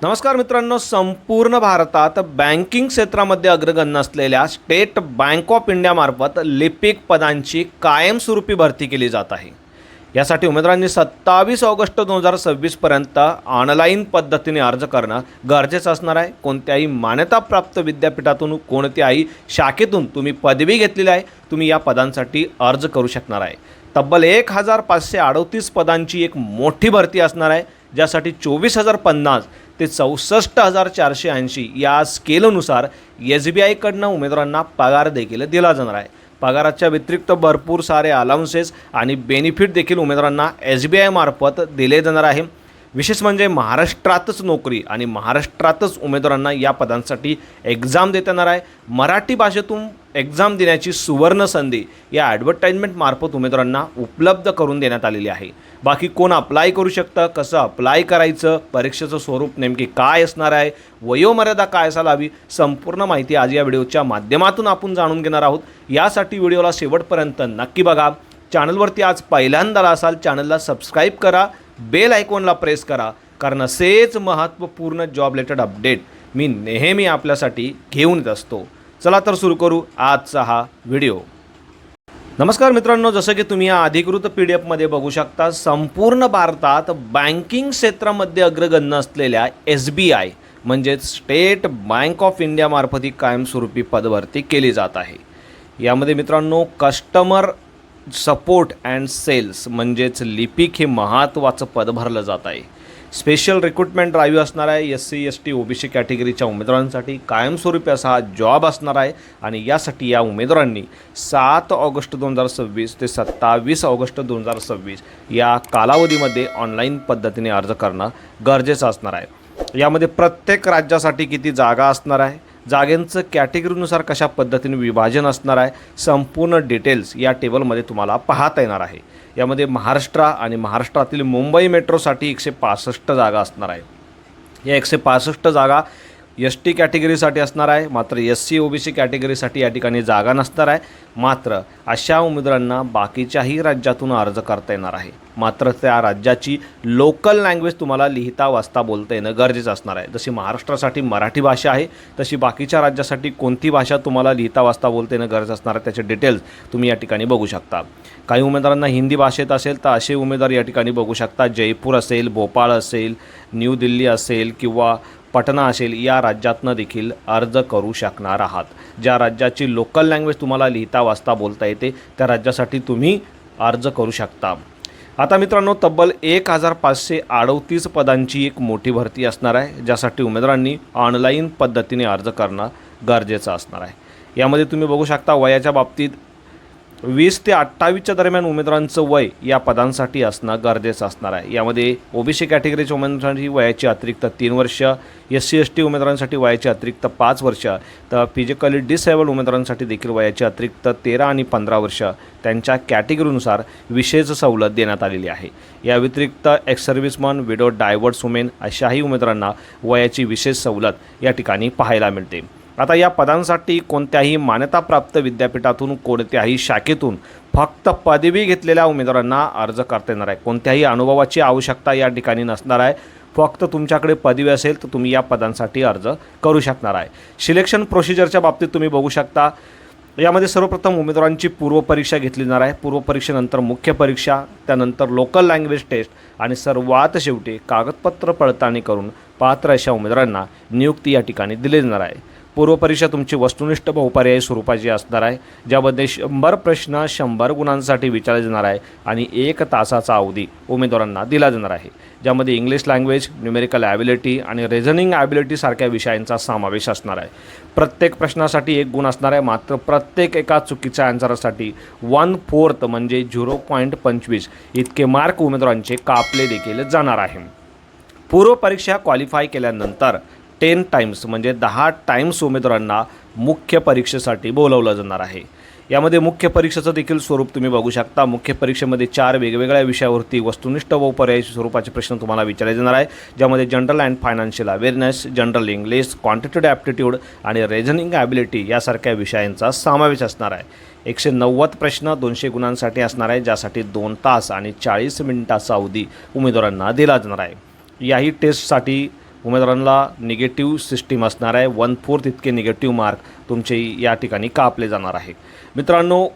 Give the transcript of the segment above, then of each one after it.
नमस्कार मित्रांनो, संपूर्ण भारतात बँकिंग क्षेत्रामध्ये अग्रगण्य असलेल्या स्टेट बँक ऑफ इंडियामार्फत लिपिक पदांची कायमस्वरूपी भरती केली जात आहे। यासाठी उमेदवारांनी 27 ऑगस्ट 2026 पर्यंत ऑनलाईन पद्धतीने अर्ज करणं गरजेचं असणार आहे। कोणत्याही मान्यताप्राप्त विद्यापीठातून कोणत्याही शाखेतून तुम्ही पदवी घेतलेली आहे, तुम्ही या पदांसाठी अर्ज करू शकणार आहे। तब्बल 1538 पदांची एक मोठी भरती असणार आहे, ज्यासाठी 24,050 ते 64,480 या स्केलनुसार SBI कडनं उमेदवारांना पगार देखील दिला जाणार आहे। पगाराच्या व्यतिरिक्त भरपूर सारे अलाउन्सेस आणि बेनिफिट देखील उमेदवारांना SBI मार्फत दिले जाणार आहे। विशेष म्हणजे महाराष्ट्रातच नोकरी आणि महाराष्ट्रातच उमेदवारांना या पदांसाठी एक्झाम देता येणार आहे। मराठी भाषेतून एक्झाम देण्याची सुवर्ण संधी या ॲडव्हर्टाइजमेंट मार्फत उमेदवारांना उपलब्ध करून देण्यात आलेली आहे। बाकी कोण अप्लाय करू शकतं, कसं अप्लाय करायचं, परीक्षेचं स्वरूप नेमकी काय असणार आहे, वयोमर्यादा काय असायला हवी, संपूर्ण माहिती आज या व्हिडिओच्या माध्यमातून आपण जाणून घेणार आहोत। यासाठी व्हिडिओला शेवटपर्यंत नक्की बघा। चॅनलवरती आज पहिल्यांदा असाल, चॅनलला सबस्क्राईब करा, बेल आयकॉनला प्रेस करा, कारण असेच महत्त्वपूर्ण जॉब रिलेटेड अपडेट मी नेहमी आपल्यासाठी घेऊन येत असतो। चला तर सुरू करू आजचा हा व्हिडिओ। नमस्कार मित्रांनो, जसं की तुम्ही या अधिकृत PDF मध्ये बघू शकता, संपूर्ण भारतात बँकिंग क्षेत्रामध्ये अग्रगण्य असलेल्या SBI म्हणजेच स्टेट बँक ऑफ इंडिया मार्फत ही कायमस्वरूपी पदभरती केली जात आहे। यामध्ये मित्रांनो कस्टमर सपोर्ट अँड सेल्स म्हणजेच लिपिक हे महत्त्वाचं पद भरलं जात आहे। स्पेशल रिक्रुटमेंट ड्राईव्ह असणार आहे। SC ST OBC कॅटेगरीच्या उमेदवारांसाठी कायमस्वरूपी असा हा जॉब असणार आहे आणि यासाठी या उमेदवारांनी 7 ऑगस्ट 2026 ते 27 ऑगस्ट 2026 या कालावधीमध्ये ऑनलाईन पद्धतीने अर्ज करणं गरजेचं असणार आहे। यामध्ये प्रत्येक राज्यासाठी किती जागा असणार आहे, जागांचं कॅटेगरीनुसार कशा पद्धतीने विभाजन असणार आहे, संपूर्ण डिटेल्स या टेबलमध्ये तुम्हाला पाहता येणार आहे। यामध्ये महाराष्ट्र आणि महाराष्ट्रातील मुंबई मेट्रोसाठी 165 जागा असणार आहे। या 165 जागा ST कॅटेगरीसाठी असणार आहे, मात्र SC OBC कॅटेगरीसाठी या ठिकाणी जागा नसणार आहे। मात्र अशा उमेदवारांना बाकीच्याही राज्यातून अर्ज करता येणार आहे, मात्र त्या राज्याची लोकल लँग्वेज तुम्हाला लिहिता वाचता बोलता येणं गरजेचं असणार आहे। जशी महाराष्ट्रासाठी मराठी भाषा आहे, तशी बाकीच्या राज्यासाठी कोणती भाषा तुम्हाला लिहिता वाचता बोलता येणं गरजेचं असणार आहे, त्याचे डिटेल्स तुम्ही या ठिकाणी बघू शकता। काही उमेदवारांना हिंदी भाषेत असेल तर असे उमेदवार या ठिकाणी बघू शकता। जयपूर असेल, भोपाळ असेल, न्यू दिल्ली असेल किंवा पटना असेल, या राज्यातनं देखील अर्ज करू शकणार आहात। ज्या राज्याची लोकल लँग्वेज तुम्हाला लिहिता वाचता बोलता येते त्या राज्यासाठी तुम्ही अर्ज करू शकता। आता मित्रांनो, तब्बल 1538 पदांची एक मोठी भरती असणार आहे, ज्यासाठी उमेदवारांनी ऑनलाईन पद्धतीने अर्ज करणं गरजेचं असणार आहे। यामध्ये तुम्ही बघू शकता वयाच्या बाबतीत 20 ते 28च्या दरम्यान उमेदवारांचं वय या पदांसाठी असणं गरजेचं असणार आहे। यामध्ये OBC कॅटेगरीच्या उमेदवारांसाठी वयाची अतिरिक्त 3 वर्ष, SC ST उमेदवारांसाठी वयाची अतिरिक्त 5 वर्ष, तर फिजिकली डिसेबल्ड उमेदवारांसाठी देखील वयाची अतिरिक्त 13 आणि 15 वर्ष त्यांच्या कॅटेगरीनुसार विशेष सवलत देण्यात आलेली आहे। या व्यतिरिक्त ex serviceman, widow, divorce women अशाही उमेदवारांना वयाची विशेष सवलत या ठिकाणी पाहायला मिळते। आता या पदांसाठी कोणत्याही मान्यताप्राप्त विद्यापीठातून कोणत्याही शाखेतून फक्त पदवी घेतलेल्या उमेदवारांना अर्ज करता येणार आहे। कोणत्याही अनुभवाची आवश्यकता या ठिकाणी नसणार आहे। फक्त तुमच्याकडे पदवी असेल तर तुम्ही या पदांसाठी अर्ज करू शकणार आहे। सिलेक्शन प्रोसिजरच्या बाबतीत तुम्ही बघू शकता, यामध्ये सर्वप्रथम उमेदवारांची पूर्वपरीक्षा घेतली जाणार आहे। पूर्वपरीक्षेनंतर मुख्य परीक्षा, त्यानंतर लोकल लँग्वेज टेस्ट आणि सर्वात शेवटी कागदपत्र पडताळणी करून पात्र अशा उमेदवारांना नियुक्ती या ठिकाणी दिली जाणार आहे। पूर्वपरीक्षा तुमची वस्तुनिष्ठ बहुपर्यायी स्वरूपाची असणार आहे, ज्यामध्ये 100 प्रश्न 100 गुणांसाठी विचारले जाणार आहे आणि 1 तासाचा अवधी उमेदवारांना दिला जाणार आहे, ज्यामध्ये इंग्लिश लँग्वेज, न्यूमेरिकल ॲबिलिटी आणि रिझनिंग ॲबिलिटी सारख्या विषयांचा समावेश असणार आहे। प्रत्येक प्रश्नासाठी 1 गुण असणार आहे, मात्र प्रत्येक एका चुकीच्या आन्सरसाठी 1/4 म्हणजे 0.25 इतके मार्क उमेदवारांचे कापले देखील जाणार आहे। पूर्वपरीक्षा क्वालिफाय केल्यानंतर 10 टाइम्स म्हणजे 10 टाइम्स उमेदवारांना मुख्य परीक्षेसाठी बोलवलं जाणार आहे। यामध्ये मुख्य परीक्षेचं देखील स्वरूप तुम्ही बघू शकता। मुख्य परीक्षेमध्ये 4 वेगवेगळ्या विषयावरती वस्तुनिष्ठ व पर्यायी स्वरूपाचे प्रश्न तुम्हाला विचारले जाणार आहे, ज्यामध्ये general and financial awareness, general English, quantitative aptitude आणि रिझनिंग ॲबिलिटी यासारख्या विषयांचा समावेश असणार आहे। 190 प्रश्न 200 गुणांसाठी असणार आहे, ज्यासाठी 2 तास आणि 40 मिनिटाचा अवधी उमेदवारांना दिला जाणार आहे। याही टेस्टसाठी उमेदवारांना निगेटिव्ह सिस्टीम असणार आहे. 1/4 इतके निगेटिव्ह मार्क तुमचे या ठिकाणी कापले जाणार आहे. मित्रांनो,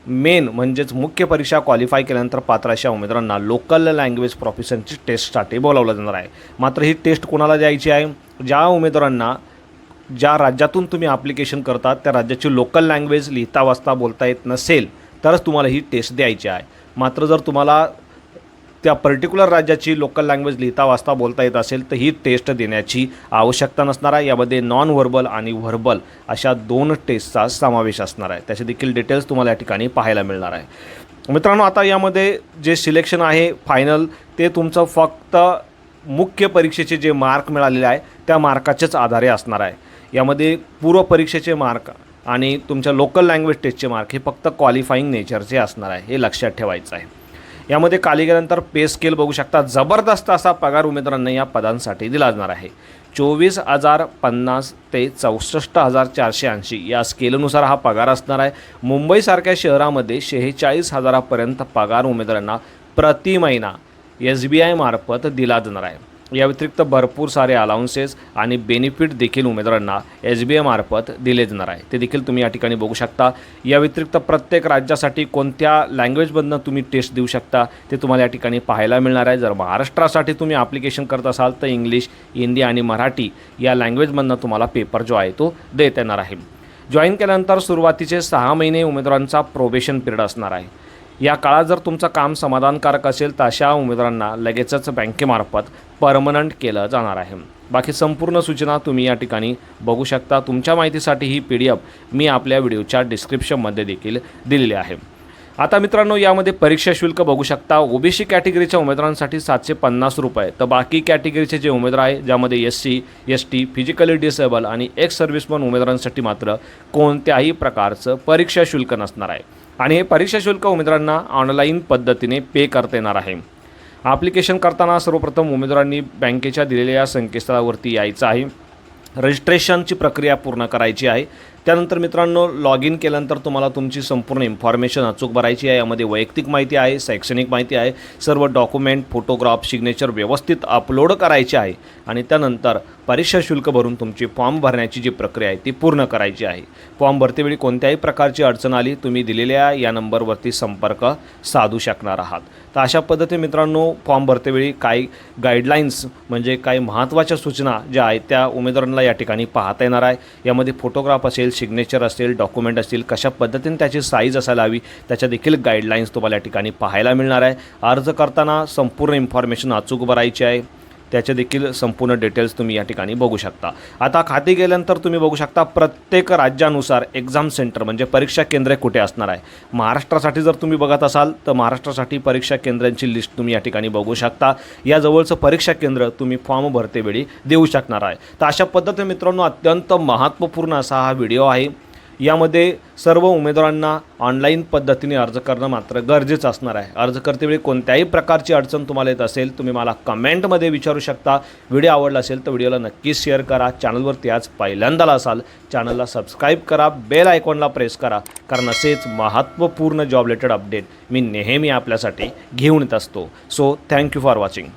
मेन म्हणजेच मुख्य परीक्षा क्वालिफाय केल्यानंतर पात्र अशा उमेदवारांना लोकल लँग्वेज प्रोफिशियन्सी टेस्टसाठी बोलावलं जाणार आहे. मात्र ही टेस्ट कोणाला द्यायची आहे? ज्या उमेदवारांना ज्या राज्यातून तुम्ही ॲप्लिकेशन करतात त्या राज्याची लोकल लँग्वेज लिहिता वाचता बोलता येत नसेल तरच तुम्हाला ही टेस्ट द्यायची आहे. मात्र जर तुम्हाला त्या पर्टिक्युलर राज्याची लोकल लँग्वेज लिहिता वाचता बोलता येत असेल तर ही टेस्ट देण्याची आवश्यकता नसणार आहे. यामध्ये नॉन व्हर्बल आणि व्हर्बल अशा 2 टेस्टचा समावेश असणार आहे. त्याचे देखील डिटेल्स तुम्हाला या ठिकाणी पाहायला मिळणार आहे. मित्रांनो, आता यामध्ये जे सिलेक्शन आहे फायनल ते तुमचं फक्त मुख्य परीक्षेचे जे मार्क मिळालेले आहे त्या मार्काच्याच आधारे असणार आहे. यामध्ये पूर्व परीक्षेचे मार्क आणि तुमच्या लोकल लँग्वेज टेस्टचे मार्क हे फक्त क्वालिफाईंग नेचरचे असणार आहे, हे लक्षात ठेवायचं आहे. यामध्ये खाली गेल्यानंतर पे स्केल बघू शकता. जबरदस्त असा पगार उमेदवारांना या पदांसाठी दिला जाणार आहे. 24,050 ते 64,480 या स्केलनुसार हा पगार असणार आहे. मुंबईसारख्या शहरामध्ये 46,000पर्यंत पगार उमेदवारांना प्रति महिना SBI मार्फत दिला जाणार आहे. या व्यतिरिक्त भरपूर सारे अलाउन्सेस आणि बेनिफिट देखील उमेदवारांना SBI मार्फत दिले जाणार आहे. ते देखील तुम्ही या ठिकाणी बघू शकता. या व्यतिरिक्त प्रत्येक राज्यासाठी कोणत्या लँग्वेजमधनं तुम्ही टेस्ट देऊ शकता ते तुम्हाला या ठिकाणी पाहायला मिळणार आहे. जर महाराष्ट्रासाठी तुम्ही ॲप्लिकेशन करत असाल तर इंग्लिश, हिंदी आणि मराठी या लँग्वेजमधनं तुम्हाला पेपर जो आहे तो देता येणार आहे. जॉईन केल्यानंतर सुरुवातीचे 6 महिने उमेदवारांचा प्रोबेशन पिरियड असणार आहे. या काळात जर तुमचं काम समाधानकारक असेल तर अशा उमेदवारांना लगेचच बँकेमार्फत परमनंट केलं जाणार आहे. बाकी संपूर्ण सूचना तुम्ही या ठिकाणी बघू शकता. तुमच्या माहितीसाठी ही PDF मी आपल्या व्हिडिओच्या डिस्क्रिप्शनमध्ये देखील दिलेली आहे. आता मित्रांनो, यामध्ये परीक्षा शुल्क बघू शकता. OBC कॅटेगरीच्या उमेदवारांसाठी 750 रुपये, तर बाकी कॅटेगरीचे जे उमेदवार आहे ज्यामध्ये SC, ST, फिजिकली डिसेबल आणि एक्स सर्व्हिसमन उमेदवारांसाठी मात्र कोणत्याही प्रकारचं परीक्षा शुल्क नसणार आहे. आणि हे परीक्षा शुल्क उमेदवारांना ऑनलाईन पद्धतीने पे करता येणार आहे. ॲप्लिकेशन करताना सर्वप्रथम उमेदवारांनी बँकेच्या दिलेल्या संकेतस्थळावरती यायचं आहे. रजिस्ट्रेशनची प्रक्रिया पूर्ण करायची आहे. त्यानंतर मित्रांनो, लॉग इन केल्यानंतर तुम्हाला तुमची संपूर्ण इन्फॉर्मेशन अचूक भरायची आहे. यामध्ये वैयक्तिक माहिती आहे, शैक्षणिक माहिती आहे, सर्व डॉक्युमेंट, फोटोग्राफ, सिग्नेचर व्यवस्थित अपलोड करायची आहे. आणि त्यानंतर परीक्षा शुल्क भरून तुमची फॉर्म भरण्याची जी प्रक्रिया आहे ती पूर्ण करायची आहे. फॉर्म भरतेवेळी कोणत्याही प्रकारची अडचण आली तुम्ही दिलेल्या या नंबरवरती संपर्क साधू शकणार आहात. तर अशा पद्धतीने मित्रांनो, फॉर्म भरतेवेळी काही गाईडलाईन्स म्हणजे काही महत्त्वाच्या सूचना ज्या आहेत त्या उमेदवारांना या ठिकाणी पाहता येणार आहे. यामध्ये फोटोग्राफ असेल, सिग्नेचर असेल, डॉक्युमेंट असतील, कशा पद्धतीने त्याची साईज असायला हवी त्याच्या देखील गाईडलाईन्स तुम्हाला या ठिकाणी पाहायला मिळणार आहे. अर्ज करताना संपूर्ण इन्फॉर्मेशन अचूक भरायची आहे. त्याचे देखील संपूर्ण डिटेल्स तुम्ही या ठिकाणी बघू शकता. आता खाती गेल्यानंतर तुम्ही बघू शकता प्रत्येक राज्यानुसार एक्झाम सेंटर म्हणजे परीक्षा केंद्रे कुठे असणार आहे. महाराष्ट्रासाठी जर तुम्ही बघत असाल तर महाराष्ट्रासाठी परीक्षा केंद्रांची लिस्ट तुम्ही या ठिकाणी बघू शकता. या जवळचं परीक्षा केंद्र तुम्ही फॉर्म भरतेवेळी देऊ शकणार आहे. तर अशा पद्धतीने मित्रांनो, अत्यंत महत्त्वपूर्ण असा हा व्हिडिओ आहे. यामध्ये सर्व उमेदवारांना ऑनलाईन पद्धतीने अर्ज करणं मात्र गरजेचं असणार आहे. अर्ज करतेवेळी कोणत्याही प्रकारची अडचण तुम्हाला येत असेल तुम्ही मला कमेंटमध्ये विचारू शकता. व्हिडिओ आवडला असेल तर व्हिडिओला नक्कीच शेअर करा. चॅनलवरती आज पहिल्यांदा असाल चॅनलला सबस्क्राईब करा, बेल आयकॉनला प्रेस करा, कारण असेच महत्त्वपूर्ण जॉब रिलेटेड अपडेट मी नेहमी आपल्यासाठी घेऊन येत असतो. So thank you for watching.